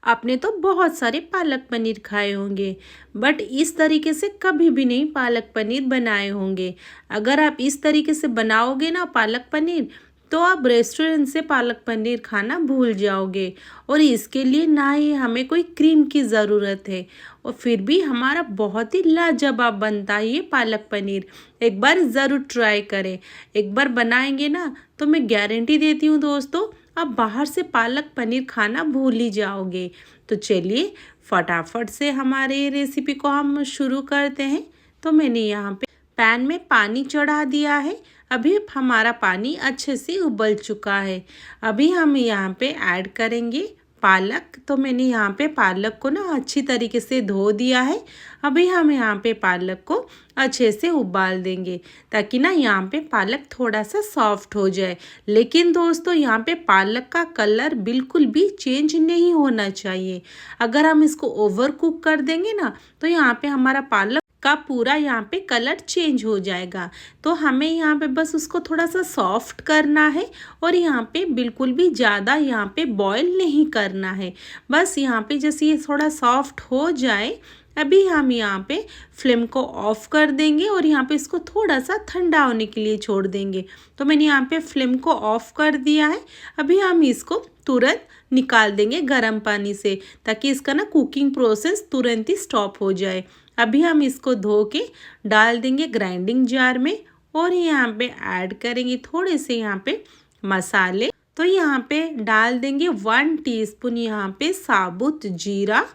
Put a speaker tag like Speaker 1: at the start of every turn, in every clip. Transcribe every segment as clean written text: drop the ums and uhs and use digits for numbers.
Speaker 1: आपने तो बहुत सारे पालक पनीर खाए होंगे, बट इस तरीके से कभी भी नहीं पालक पनीर बनाए होंगे। अगर आप इस तरीके से बनाओगे ना पालक पनीर, तो आप रेस्टोरेंट से पालक पनीर खाना भूल जाओगे। और इसके लिए ना ही हमें कोई क्रीम की ज़रूरत है, और फिर भी हमारा बहुत ही लाजवाब बनता है ये पालक पनीर। एक बार ज़रूर ट्राई करें। एक बार बनाएंगे ना तो मैं गारंटी देती हूँ दोस्तों, आप बाहर से पालक पनीर खाना भूल ही जाओगे। तो चलिए फटाफट से हमारे रेसिपी को हम शुरू करते हैं। तो मैंने यहाँ पे पैन में पानी चढ़ा दिया है। अभी हमारा पानी अच्छे से उबल चुका है। अभी हम यहाँ पे ऐड करेंगे पालक। तो मैंने यहाँ पे पालक को ना अच्छी तरीके से धो दिया है। अभी हम यहाँ पे पालक को अच्छे से उबाल देंगे, ताकि ना यहाँ पे पालक थोड़ा सा सॉफ्ट हो जाए। लेकिन दोस्तों यहाँ पे पालक का कलर बिल्कुल भी चेंज नहीं होना चाहिए। अगर हम इसको ओवर कुक कर देंगे ना, तो यहाँ पे हमारा पालक का पूरा यहाँ पे कलर चेंज हो जाएगा। तो हमें यहाँ पे बस उसको थोड़ा सा सॉफ्ट करना है, और यहाँ पे बिल्कुल भी ज़्यादा यहाँ पे बॉईल नहीं करना है। बस यहाँ पे जैसे ये थोड़ा सॉफ्ट हो जाए, अभी हम यहाँ पे फ्लेम को ऑफ कर देंगे और यहाँ पे इसको थोड़ा सा ठंडा होने के लिए छोड़ देंगे। तो मैंने यहाँ पे फ्लेम को ऑफ कर दिया है। अभी हम इसको तुरंत निकाल देंगे गर्म पानी से, ताकि इसका ना कुकिंग प्रोसेस तुरंत ही स्टॉप हो जाए। अभी हम इसको धो के डाल देंगे ग्राइंडिंग जार में, और यहाँ पे ऐड करेंगे थोड़े से यहाँ पे मसाले। तो यहाँ पे डाल देंगे 1 टीस्पून यहाँ पे साबुत जीरा,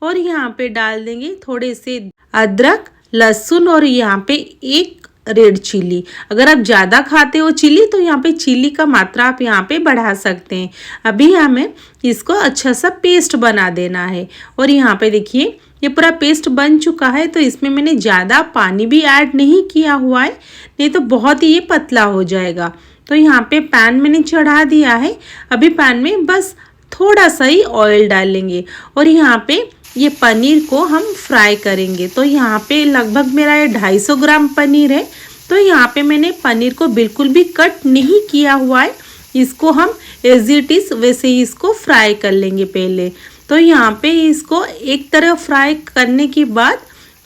Speaker 1: और यहाँ पे डाल देंगे थोड़े से अदरक लहसुन, और यहाँ पे 1 रेड चिली। अगर आप ज़्यादा खाते हो चिली, तो यहाँ पे चिली का मात्रा आप यहाँ पे बढ़ा सकते हैं। अभी हमें इसको अच्छा सा पेस्ट बना देना है। और यहाँ पे देखिए ये पूरा पेस्ट बन चुका है। तो इसमें मैंने ज़्यादा पानी भी ऐड नहीं किया हुआ है, नहीं तो बहुत ही ये पतला हो जाएगा। तो यहाँ पे पैन मैंने चढ़ा दिया है। अभी पैन में बस थोड़ा सा ही ऑयल डालेंगे, और यहाँ पे ये पनीर को हम फ्राई करेंगे। तो यहाँ पे लगभग मेरा ये 250 ग्राम पनीर है। तो यहाँ पे मैंने पनीर को बिल्कुल भी कट नहीं किया हुआ है। इसको हम एज इट इज़ वैसे ही इसको फ्राई कर लेंगे पहले। तो यहाँ पे इसको एक तरफ फ्राई करने के बाद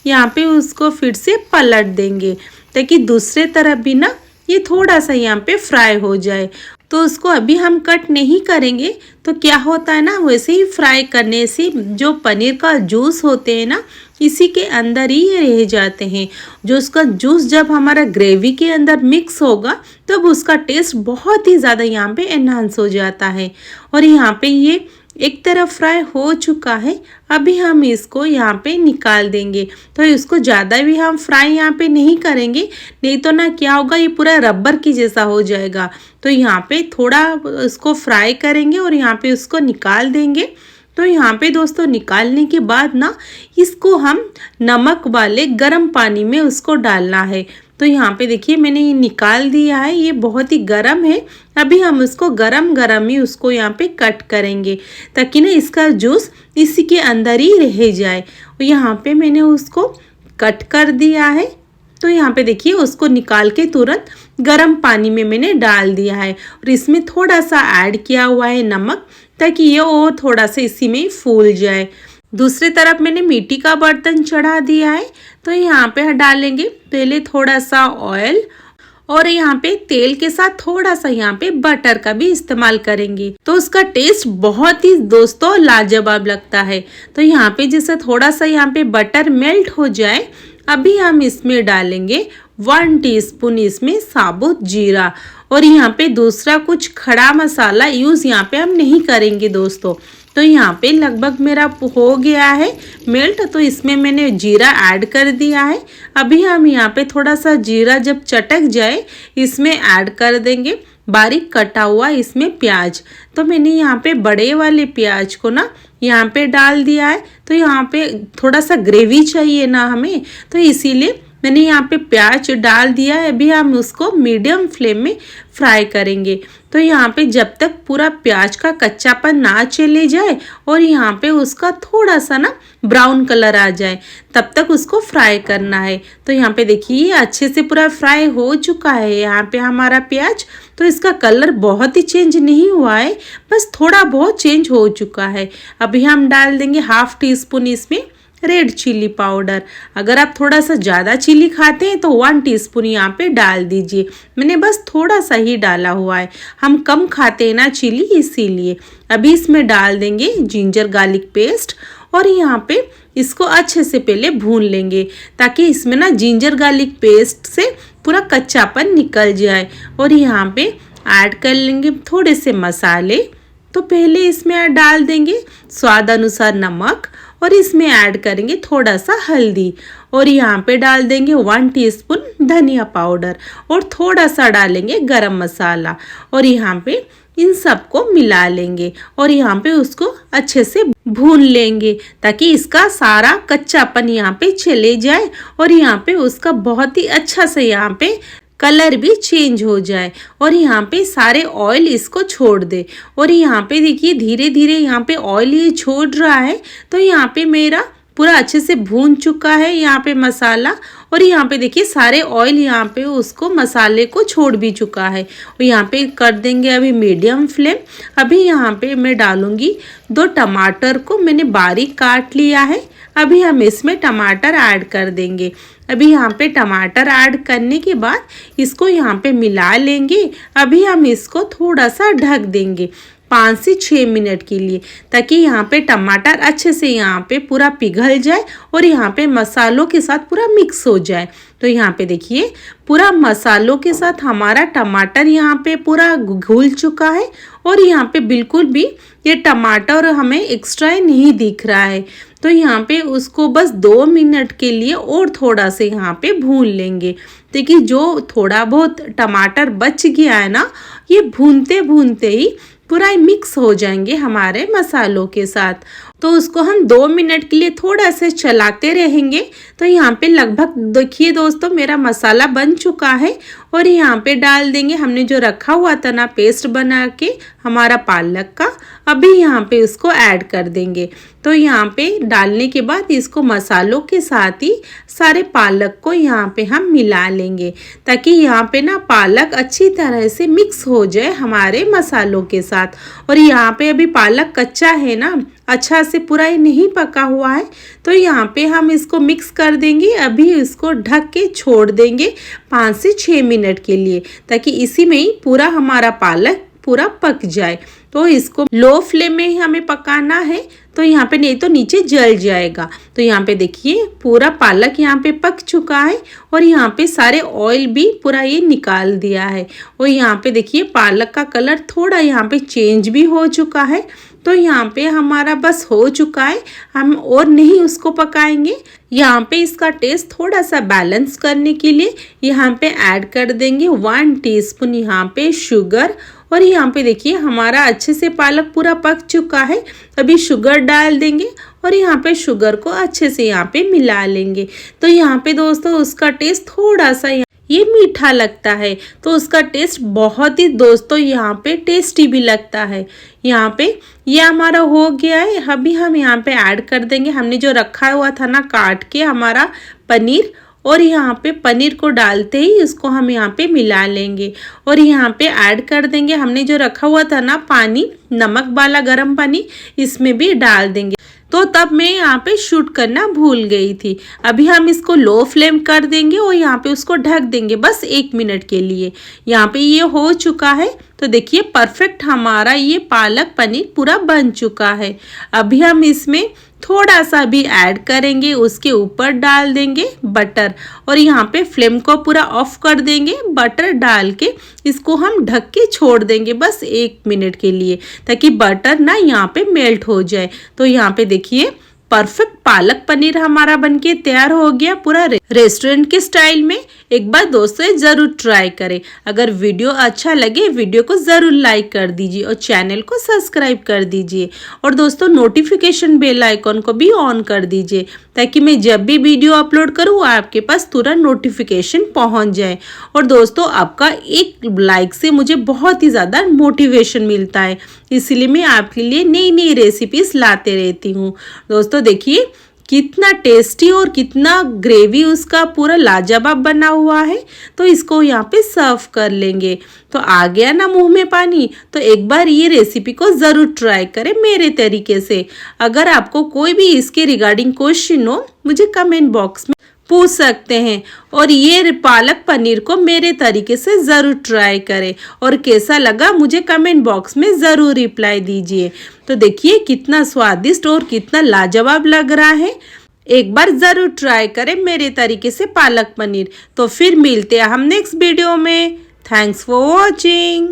Speaker 1: यहाँ पे उसको फिर से पलट देंगे, ताकि दूसरे तरफ भी ना ये थोड़ा सा यहाँ पे फ्राई हो जाए। तो उसको अभी हम कट नहीं करेंगे। तो क्या होता है ना, वैसे ही फ्राई करने से जो पनीर का जूस होते हैं ना, इसी के अंदर ही ये रह जाते हैं। जो उसका जूस जब हमारा ग्रेवी के अंदर मिक्स होगा, तब उसका टेस्ट बहुत ही ज़्यादा यहाँ पे एनहांस हो जाता है। और यहाँ पे ये एक तरफ फ्राई हो चुका है। अभी हम इसको यहाँ पे निकाल देंगे। तो इसको ज़्यादा भी हम फ्राई यहाँ पे नहीं करेंगे, नहीं तो ना क्या होगा, ये पूरा रबर की जैसा हो जाएगा। तो यहाँ पे थोड़ा इसको फ्राई करेंगे और यहाँ पे उसको निकाल देंगे। तो यहाँ पे दोस्तों निकालने के बाद ना इसको हम नमक वाले गर्म पानी में उसको डालना है। तो यहाँ पे देखिए मैंने ये निकाल दिया है, ये बहुत ही गर्म है। अभी हम उसको गरम गरम ही उसको यहाँ पे कट करेंगे, ताकि ना इसका जूस इसी के अंदर ही रह जाए। और यहाँ पे मैंने उसको कट कर दिया है। तो यहाँ पे देखिए उसको निकाल के तुरंत गर्म पानी में मैंने डाल दिया है, और इसमें थोड़ा सा ऐड किया हुआ है नमक, ताकि ये और थोड़ा सा इसी में फूल जाए। दूसरी तरफ मैंने मिट्टी का बर्तन चढ़ा दिया है। तो यहाँ पे डालेंगे पहले थोड़ा सा ऑयल, और यहाँ पे तेल के साथ थोड़ा सा यहाँ पे बटर का भी इस्तेमाल करेंगे। तो उसका टेस्ट बहुत ही दोस्तों लाजवाब लगता है। तो यहाँ पे जैसे थोड़ा सा यहाँ पे बटर मेल्ट हो जाए, अभी हम इसमें डालेंगे 1 टीस्पून इसमें साबुत जीरा। और यहाँ पे दूसरा कुछ खड़ा मसाला यूज़ यहाँ पे हम नहीं करेंगे दोस्तों। तो यहाँ पे लगभग मेरा हो गया है मेल्ट। तो इसमें मैंने जीरा ऐड कर दिया है। अभी हम यहाँ पे थोड़ा सा जीरा जब चटक जाए, इसमें ऐड कर देंगे बारीक कटा हुआ इसमें प्याज। तो मैंने यहाँ पे बड़े वाले प्याज को ना यहाँ पे डाल दिया है। तो यहाँ पे थोड़ा सा ग्रेवी चाहिए ना हमें, तो इसीलिए मैंने यहाँ पे प्याज डाल दिया है। अभी हम उसको मीडियम फ्लेम में फ्राई करेंगे। तो यहाँ पे जब तक पूरा प्याज का कच्चापन ना चले जाए और यहाँ पे उसका थोड़ा सा ना ब्राउन कलर आ जाए तब तक उसको फ्राई करना है। तो यहाँ पे देखिए अच्छे से पूरा फ्राई हो चुका है यहाँ पे हमारा प्याज। तो इसका कलर बहुत ही चेंज नहीं हुआ है, बस थोड़ा बहुत चेंज हो चुका है। अभी हम डाल देंगे 1/2 टीस्पून इसमें रेड चिली पाउडर। अगर आप थोड़ा सा ज़्यादा चिली खाते हैं तो 1 टीस्पून यहाँ पे डाल दीजिए। मैंने बस थोड़ा सा ही डाला हुआ है, हम कम खाते हैं ना चिली इसीलिए। अभी इसमें डाल देंगे जिंजर गार्लिक पेस्ट और यहाँ पे इसको अच्छे से पहले भून लेंगे ताकि इसमें ना जिंजर गार्लिक पेस्ट से पूरा कच्चापन निकल जाए। और यहाँ पे ऐड कर लेंगे थोड़े से मसाले। तो पहले इसमें डाल देंगे स्वाद अनुसार नमक और इसमें ऐड करेंगे थोड़ा सा हल्दी और यहाँ पे डाल देंगे 1 टीस्पून धनिया पाउडर और थोड़ा सा डालेंगे गरम मसाला और यहाँ पे इन सबको मिला लेंगे और यहाँ पे उसको अच्छे से भून लेंगे ताकि इसका सारा कच्चापन यहाँ पे चले जाए और यहाँ पे उसका बहुत ही अच्छा से यहाँ पे कलर भी चेंज हो जाए और यहाँ पे सारे ऑयल इसको छोड़ दे। और यहाँ पे देखिए धीरे धीरे यहाँ पे ऑयल ये छोड़ रहा है। तो यहाँ पे मेरा पूरा अच्छे से भून चुका है यहाँ पे मसाला और यहाँ पे देखिए सारे ऑयल यहाँ पे उसको मसाले को छोड़ भी चुका है। और यहाँ पे कर देंगे अभी मीडियम फ्लेम। अभी यहाँ पे मैं डालूंगी 2 टमाटर को मैंने बारीक काट लिया है। अभी हम इसमें टमाटर ऐड कर देंगे। अभी यहाँ पे टमाटर ऐड करने के बाद इसको यहाँ पे मिला लेंगे। अभी हम इसको थोड़ा सा ढक देंगे 5 से 6 मिनट के लिए ताकि यहाँ पे टमाटर अच्छे से यहाँ पे पूरा पिघल जाए और यहाँ पे मसालों के साथ पूरा मिक्स हो जाए। तो यहाँ पे देखिए पूरा मसालों के साथ हमारा टमाटर यहाँ पे पूरा घुल चुका है और यहाँ पे बिल्कुल भी ये टमाटर हमें एक्स्ट्रा नहीं दिख रहा है। तो यहाँ पे उसको बस 2 मिनट के लिए और थोड़ा से यहाँ पे भून लेंगे। देखिए जो थोड़ा बहुत टमाटर बच गया है ना, ये भूनते भूनते ही पूरा मिक्स हो जाएंगे हमारे मसालों के साथ। तो उसको हम 2 मिनट के लिए थोड़ा से चलाते रहेंगे। तो यहाँ पे लगभग देखिए दोस्तों मेरा मसाला बन चुका है और यहाँ पे डाल देंगे हमने जो रखा हुआ था ना पेस्ट बना के हमारा पालक का। अभी यहाँ पे उसको ऐड कर देंगे। तो यहाँ पे डालने के बाद इसको मसालों के साथ ही सारे पालक को यहाँ पे हम मिला लेंगे ताकि यहाँ पे ना पालक अच्छी तरह से मिक्स हो जाए हमारे मसालों के साथ। और यहाँ पे अभी पालक कच्चा है ना, अच्छा से पूरा ही नहीं पका हुआ है। तो यहाँ पे हम इसको मिक्स कर देंगे। अभी इसको ढक के छोड़ देंगे 5 से 6 मिनट के लिए ताकि इसी में ही पूरा हमारा पालक पूरा पक जाए। तो इसको लो फ्लेम में ही हमें पकाना है, तो यहाँ पे नहीं तो नीचे जल जाएगा। तो यहाँ पे देखिए पूरा पालक यहाँ पे पक चुका है और यहाँ पे सारे ऑयल भी पूरा ये निकाल दिया है। और यहाँ पे देखिए पालक का कलर थोड़ा यहाँ पे चेंज भी हो चुका है। तो यहाँ पे हमारा बस हो चुका है, हम और नहीं उसको पकाएंगे। यहाँ पे इसका टेस्ट थोड़ा सा बैलेंस करने के लिए यहाँ पे ऐड कर देंगे 1 टीस्पून यहाँ पे शुगर। और यहाँ पे देखिए हमारा अच्छे से पालक पूरा पक चुका है। अभी शुगर डाल देंगे और यहाँ पे शुगर को अच्छे से यहाँ पे मिला लेंगे। तो यहाँ पे दोस्तों उसका टेस्ट थोड़ा सा ये मीठा लगता है, तो उसका टेस्ट बहुत ही दोस्तों यहाँ पे टेस्टी भी लगता है। यहाँ पे ये हमारा हो गया है। अभी हम यहाँ पे ऐड कर देंगे हमने जो रखा हुआ था ना काट के हमारा पनीर। और यहाँ पे पनीर को डालते ही इसको हम यहाँ पे मिला लेंगे और यहाँ पे ऐड कर देंगे हमने जो रखा हुआ था ना पानी, नमक वाला गर्म पानी, इसमें भी डाल देंगे। तो तब मैं यहाँ पे शूट करना भूल गई थी। अभी हम इसको लो फ्लेम कर देंगे और यहाँ पे उसको ढक देंगे बस 1 मिनट के लिए। यहाँ पे ये हो चुका है। तो देखिए परफेक्ट हमारा ये पालक पनीर पूरा बन चुका है। अभी हम इसमें थोड़ा सा भी ऐड करेंगे, उसके ऊपर डाल देंगे बटर और यहाँ पे फ्लेम को पूरा ऑफ कर देंगे। बटर डाल के इसको हम ढक के छोड़ देंगे बस 1 मिनट के लिए ताकि बटर ना यहाँ पे मेल्ट हो जाए। तो यहाँ पे देखिए परफेक्ट पालक पनीर हमारा बनके तैयार हो गया पूरा रेस्टोरेंट के स्टाइल में। एक बार दोस्तों ये जरूर ट्राई करें। अगर वीडियो अच्छा लगे वीडियो को जरूर लाइक कर दीजिए और चैनल को सब्सक्राइब कर दीजिए। और दोस्तों नोटिफिकेशन बेल आइकॉन को भी ऑन कर दीजिए ताकि मैं जब भी वीडियो अपलोड करूँ आपके पास तुरंत नोटिफिकेशन पहुँच जाए। और दोस्तों आपका एक लाइक से मुझे बहुत ही ज़्यादा मोटिवेशन मिलता है, इसलिए मैं आपके लिए नई नई रेसिपीज लाते रहती हूँ। दोस्तों देखिए कितना टेस्टी और कितना ग्रेवी उसका पूरा लाजवाब बना हुआ है। तो इसको यहाँ पे सर्व कर लेंगे। तो आ गया ना मुंह में पानी। तो एक बार ये रेसिपी को ज़रूर ट्राई करें मेरे तरीके से। अगर आपको कोई भी इसके रिगार्डिंग क्वेश्चन हो मुझे कमेंट बॉक्स में पूछ सकते हैं। और ये पालक पनीर को मेरे तरीके से ज़रूर ट्राई करें और कैसा लगा मुझे कमेंट बॉक्स में ज़रूर रिप्लाई दीजिए। तो देखिए कितना स्वादिष्ट और कितना लाजवाब लग रहा है। एक बार ज़रूर ट्राई करें मेरे तरीके से पालक पनीर। तो फिर मिलते हैं हम नेक्स्ट वीडियो में। Thanks for watching.